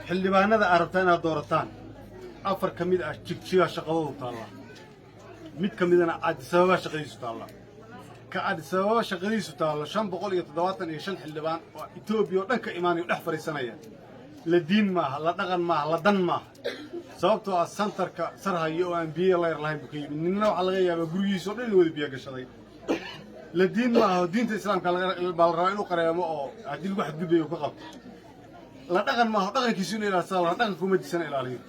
xildhibaanada arabtana doorataan afar kamid ah jigjiga shaqadoodu taala mid kamidana Addis Ababa shaqadiisu taala ka Addis Ababa shaqadiisu taala 575 xildhibaan oo Itoobiya oo dhanka imaanayo dhex fariisanaya la diin maaha la dhaqan maaha la dan maaha sababtoo ah santarka sarhayo oo aan biyo leer lahayn ku yimid ninna waxa laga yaabaa gurigiisa oo dhan wada biyo gashaday la diin maaha diinta islaamka laga balraayo inuu qareemo oo hadii wax gudbiyo ka qabto la dhaqan maaha dhaqankiisu inuu ilaasado la dhaqan kuma disan ilaaliyo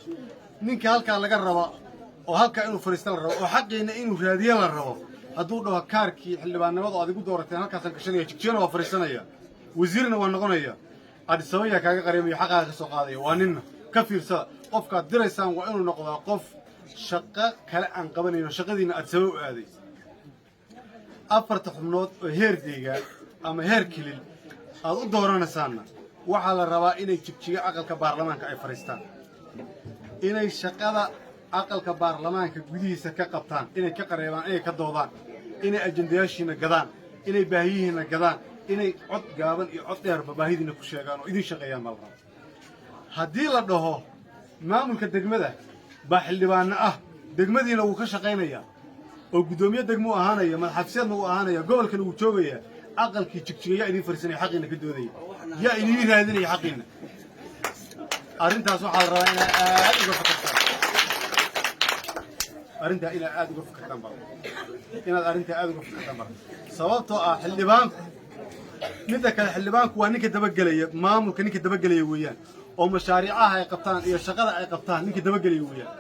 ninka halka laga rabo oo halka inuu fariisto la rabo oo xaqeena inuu raadiyo la rabo hadduu dhaho kaarkii xildhibaanimada oo adigu doorateen halkaas ka shanaya jigjana waa fariisanaya wasiirna waa noqonaya Addis Ababa kaaga qareemayo xaqaaga ka soo qaadayo waa ninna ka fiirsada qofka diraysaan waa inuu noqdo qof shaqo kale aan qabanayno shaqadiina Addis Ababa u aaday afarta xubnood oo heer deegaan ama heer kilil aad u dooranaysaana waxa la rabaa inay jigjiga aqalka baarlamaanka ay fariistaan inay shaqada aqalka baarlamaanka gudihiisa ka qabtaan inay ka qareebaan inay ka doodaan inay ajendayaashiina gadaan inay baahiyihiina gadaan inay cod gaaban iyo cod dheer baahidiina ku sheegaan oo idin shaqeeyaan mal rabo haddii la dhaho maamulka degmada baa xildhibaano ah degmadiina wuu ka shaqaynayaa oo gudoomiye degmo ahaanaya madaxxabsiyeedna uu ahaanaya gobolkana uu joogaya aqalkii jigjiga idin fariisanay xaqiina ka doodaya yaa idin raadinaya xaqiina arrintaas waxaa la rabaa inay aad uga fakartaan arrinta ina aad uga fakartaan bal inaad arrinta aad uga fakartaan bal sababtoo ah xildhibaanku midda kale xildhibaanku waa ninka dabagelaya maamulka ninka dabagelaya weeyaan oo mashaariicaha ay qabtaan iyo shaqada ay qabtaan ninka dabagelaya weeyaan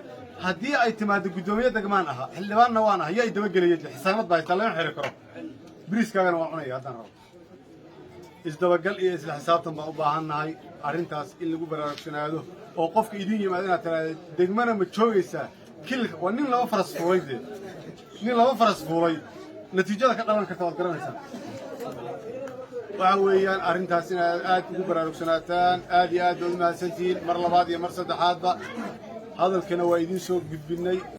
haddii ay timaado gudoomiye degmaan aha xildhibaanna waan ah yaa dabagelaya xisaanad baa inta laga xiri karo bariiskaagana waan cunaya haddaan rabo isdabagal iyo isla xisaabtan baan u baahannahay arrintaas in lagu baraarugsanaado oo qofka idin yimaado inaad tiraahdo degmana ma joogaysaa kilka waa nin laba faras fuulay nin laba faras fuulay natiijada ka dhalan karta waad garanaysaa waxa weeyaan arrintaas inaad aad ugu baraarugsanataan aad iyo aad baad u mahadsantihiin mar labaad iyo mar saddexaadba hadalkana waa idin soo gudbinay